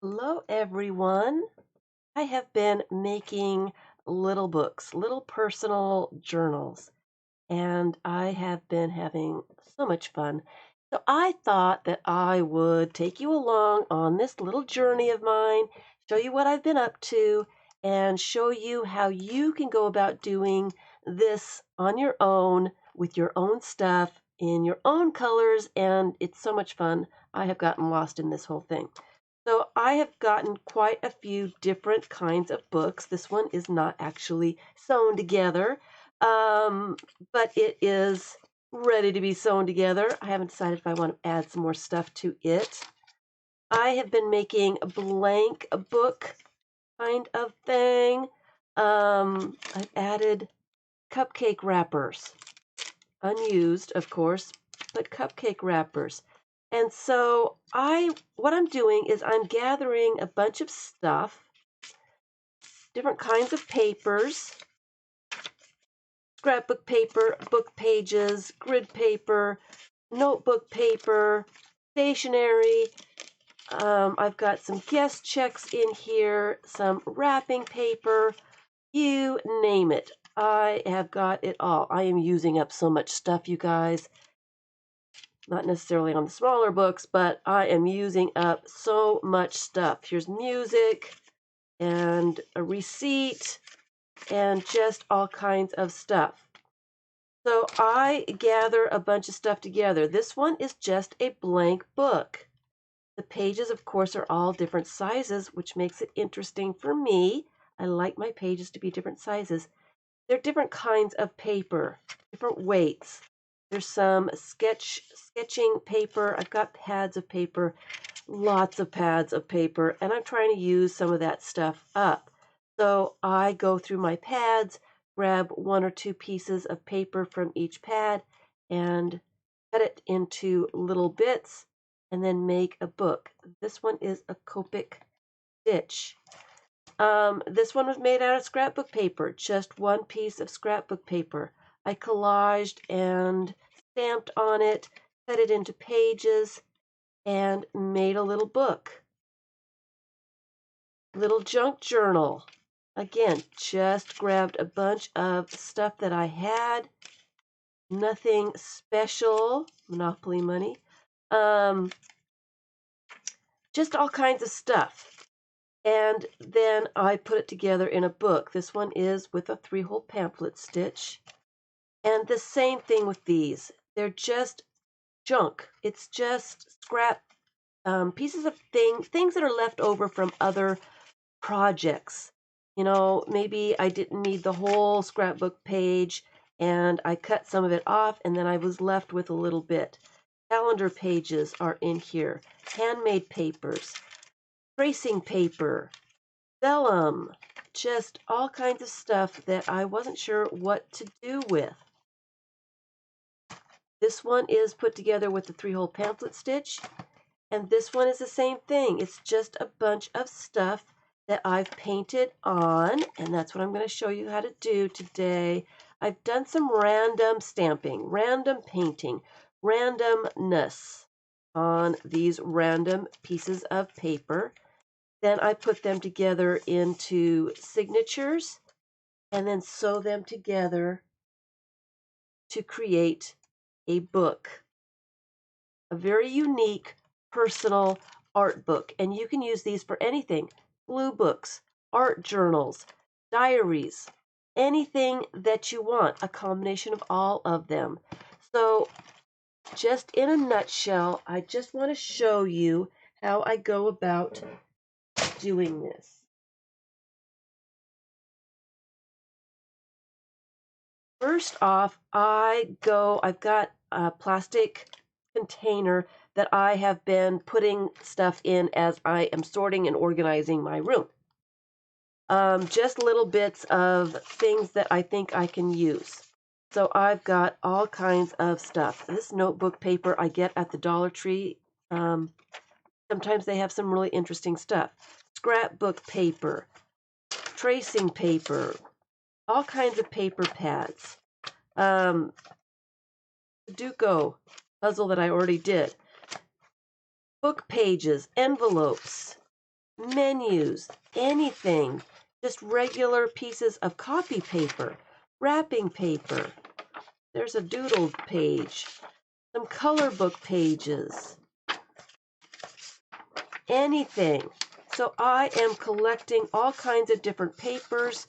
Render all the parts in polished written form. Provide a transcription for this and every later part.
Hello, everyone. I have been making little books, little personal journals, and I have been having so much fun. So I thought that I would take you along on this little journey of mine, show you what I've been up to, and show you how you can go about doing this on your own with your own stuff in your own colors, and it's so much fun. I have gotten lost in this whole thing. So I have gotten quite a few different kinds of books. This one is not actually sewn together, um, but it is ready to be sewn together. I haven't decided if I want to add some more stuff to it. I have been making a blank book kind of thing. I've added cupcake wrappers, unused, of course, but cupcake wrappers. And so what I'm doing is I'm gathering a bunch of stuff, different kinds of papers, scrapbook paper, book pages, grid paper, notebook paper, stationery. I've got some guest checks in here, some wrapping paper, you name it. I have got it all. I am using up so much stuff, you guys. Not necessarily on the smaller books, but I am using up so much stuff. Here's music and a receipt and just all kinds of stuff. So I gather a bunch of stuff together. This one is just a blank book. The pages, of course, are all different sizes, which makes it interesting for me. I like my pages to be different sizes. They're different kinds of paper, different weights. There's some sketching paper. I've got pads of paper, lots of pads of paper, and I'm trying to use some of that stuff up. So I go through my pads, grab one or two pieces of paper from each pad, and cut it into little bits, and then make a book. This one is a Copic stitch. This one was made out of scrapbook paper, just one piece of scrapbook paper. I collaged and stamped on it, cut it into pages, and made a little book. Little junk journal. Again, just grabbed a bunch of stuff that I had. Nothing special. Monopoly money. Just all kinds of stuff. And then I put it together in a book. This one is with a 3-hole pamphlet stitch. And the same thing with these. They're just junk. It's just scrap pieces of things that are left over from other projects. You know, maybe I didn't need the whole scrapbook page and I cut some of it off and then I was left with a little bit. Calendar pages are in here. Handmade papers, tracing paper, vellum, just all kinds of stuff that I wasn't sure what to do with. This one is put together with the 3-hole pamphlet stitch, and this one is the same thing. It's just a bunch of stuff that I've painted on, and that's what I'm going to show you how to do today. I've done some random stamping, random painting, randomness on these random pieces of paper. Then I put them together into signatures and then sew them together to create a book, a very unique personal art book. And you can use these for anything: blue books, art journals, diaries, anything that you want, a combination of all of them. So, just in a nutshell, I just want to show you how I go about doing this. First off, I've got a plastic container that I have been putting stuff in as I am sorting and organizing my room. Just little bits of things that I think I can use. So I've got all kinds of stuff. This notebook paper I get at the Dollar Tree. Sometimes they have some really interesting stuff. Scrapbook paper, tracing paper, all kinds of paper pads. Sudoku puzzle that I already did. Book pages, envelopes, menus, anything, just regular pieces of copy paper, wrapping paper. There's a doodle page, some color book pages, anything. So I am collecting all kinds of different papers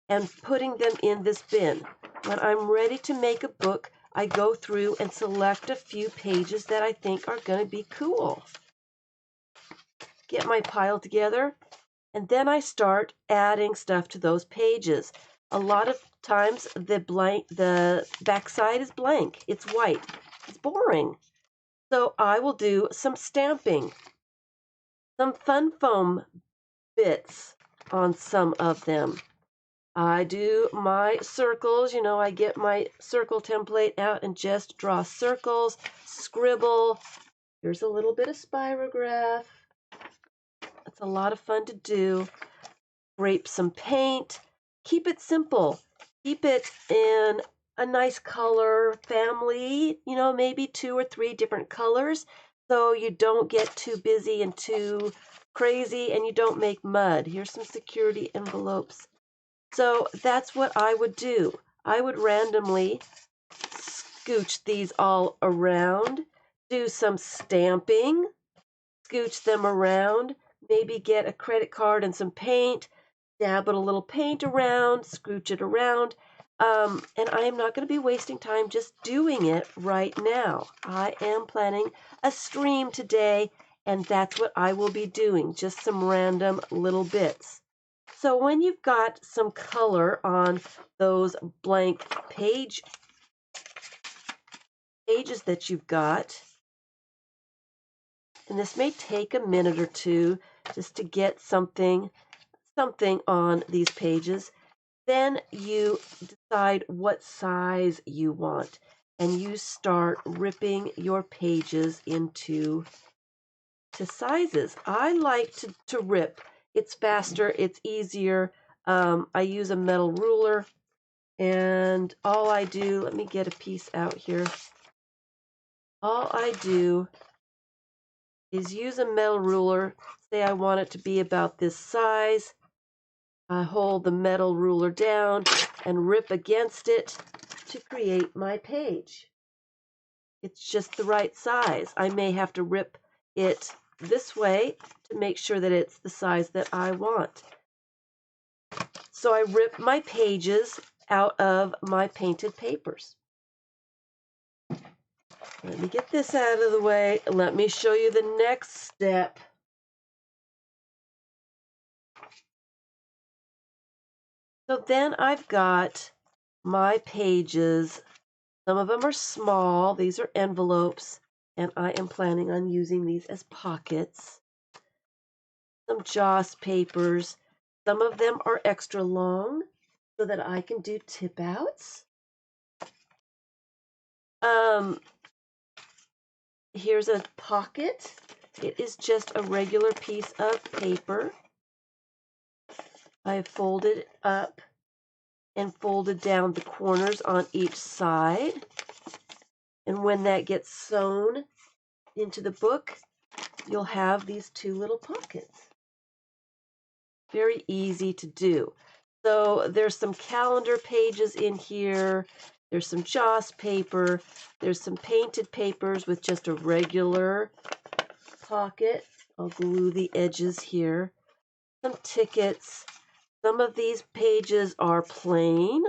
and putting them in this bin. When I'm ready to make a book, I go through and select a few pages that I think are going to be cool. Get my pile together, and then I start adding stuff to those pages. A lot of times the backside is blank. It's white. It's boring. So I will do some stamping, some fun foam bits on some of them. I do my circles, I get my circle template out and just draw circles, scribble. Here's a little bit of spirograph. It's a lot of fun to do. Scrape some paint. Keep it simple. Keep it in a nice color family, maybe 2 or 3 different colors so you don't get too busy and too crazy and you don't make mud. Here's some security envelopes. So that's what I would do. I would randomly scooch these all around, do some stamping, scooch them around, maybe get a credit card and some paint, dab it a little paint around, scooch it around. And I am not going to be wasting time just doing it right now. I am planning a stream today, and that's what I will be doing, just some random little bits. So when you've got some color on those blank pages that you've got, and this may take a minute or two just to get something on these pages, then you decide what size you want and you start ripping your pages into sizes. I like to rip. It's faster, it's easier. I use a metal ruler, and all I do, let me get a piece out here. All I do is use a metal ruler. Say I want it to be about this size. I hold the metal ruler down and rip against it to create my page. It's just the right size. I may have to rip it this way to make sure that it's the size that I want. So I rip my pages out of my painted papers. Let me get this out of the way. Let me show you the next step. So then I've got my pages. Some of them are small. These are envelopes, and I am planning on using these as pockets. Some Joss papers. Some of them are extra long so that I can do tip outs. Here's a pocket. It is just a regular piece of paper. I have folded up and folded down the corners on each side. And when that gets sewn into the book, you'll have these 2 little pockets. Very easy to do. So there's some calendar pages in here. There's some Joss paper. There's some painted papers with just a regular pocket. I'll glue the edges here. Some tickets. Some of these pages are plain.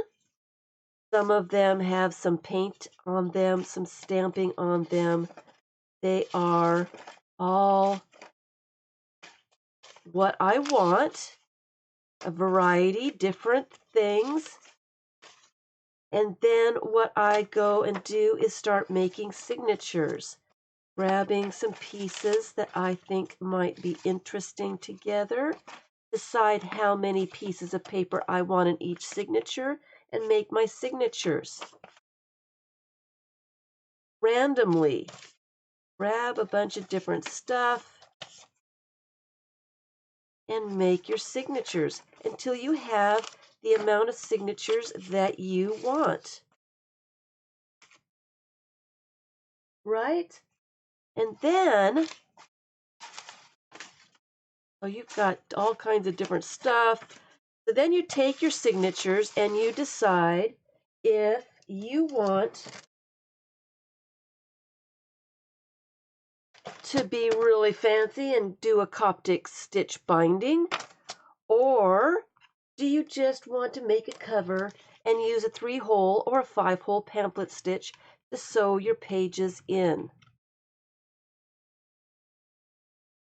Some of them have some paint on them, some stamping on them. They are all what I want. A variety, different things. And then what I go and do is start making signatures, grabbing some pieces that I think might be interesting together, decide how many pieces of paper I want in each signature, and make my signatures. Randomly, grab a bunch of different stuff and make your signatures until you have the amount of signatures that you want. Right? And then So you've got all kinds of different stuff. So then you take your signatures and you decide if you want to be really fancy and do a Coptic stitch binding, or do you just want to make a cover and use a 3-hole or a 5-hole pamphlet stitch to sew your pages in?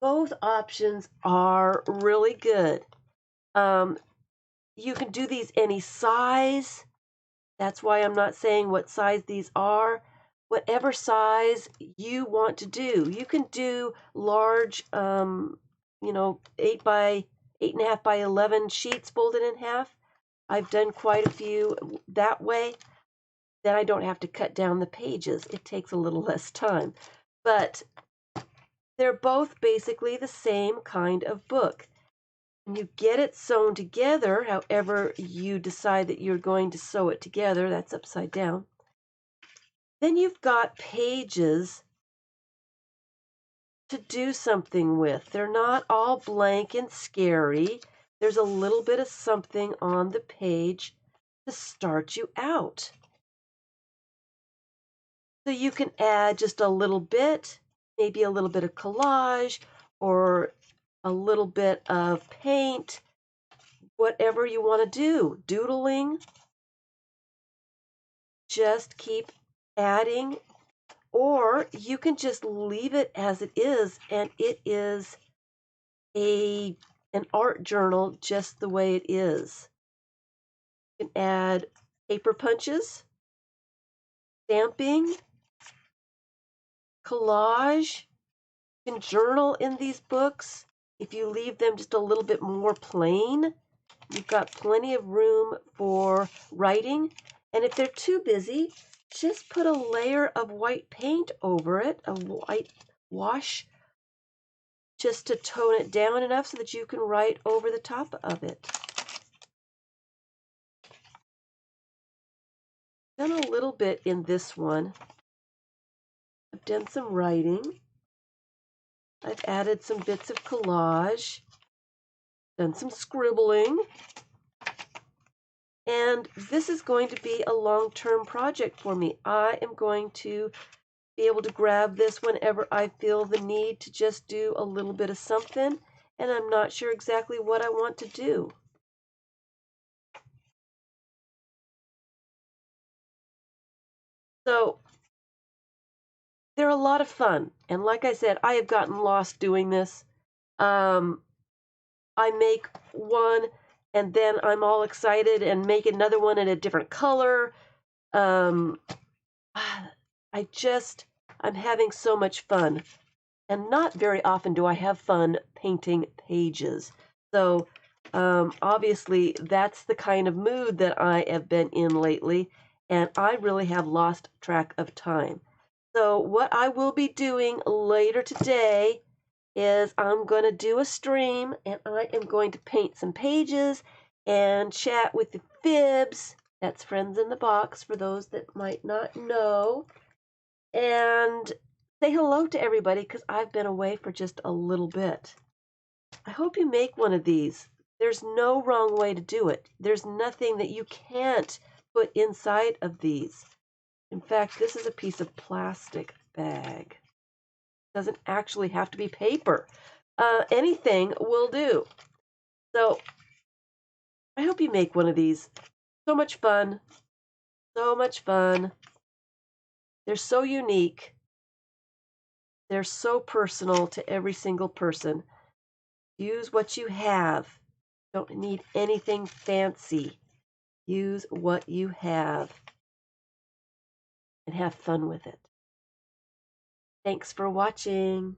Both options are really good. You can do these any size. That's why I'm not saying what size these are. Whatever size you want to do. You can do large, 8.5 by 11 sheets folded in half. I've done quite a few that way. Then I don't have to cut down the pages. It takes a little less time. But they're both basically the same kind of book. And you get it sewn together, however you decide that you're going to sew it together. That's upside down. Then you've got pages to do something with. They're not all blank and scary. There's a little bit of something on the page to start you out. So you can add just a little bit, maybe a little bit of collage or a little bit of paint, whatever you want to do. Doodling. Just keep adding, or you can just leave it as it is, and it is an art journal just the way it is. You can add paper punches, stamping, collage. You can journal in these books. If you leave them just a little bit more plain, you've got plenty of room for writing. And if they're too busy, just put a layer of white paint over it, a white wash, just to tone it down enough so that you can write over the top of it. Done a little bit in this one. I've done some writing. I've added some bits of collage, done some scribbling, and this is going to be a long-term project for me. I am going to be able to grab this whenever I feel the need to just do a little bit of something, and I'm not sure exactly what I want to do. So they're a lot of fun, and like I said, I have gotten lost doing this. I make one and then I'm all excited and make another one in a different color. Um, I'm having so much fun. And not very often do I have fun painting pages. So obviously that's the kind of mood that I have been in lately, and I really have lost track of time. So what I will be doing later today is I'm going to do a stream, and I am going to paint some pages and chat with the Fibs. That's Friends in the Box for those that might not know. And say hello to everybody because I've been away for just a little bit. I hope you make one of these. There's no wrong way to do it. There's nothing that you can't put inside of these. In fact, this is a piece of plastic bag. Doesn't actually have to be paper. Anything will do. So I hope you make one of these. So much fun. So much fun. They're so unique. They're so personal to every single person. Use what you have. Don't need anything fancy. Use what you have and have fun with it. Thanks for watching.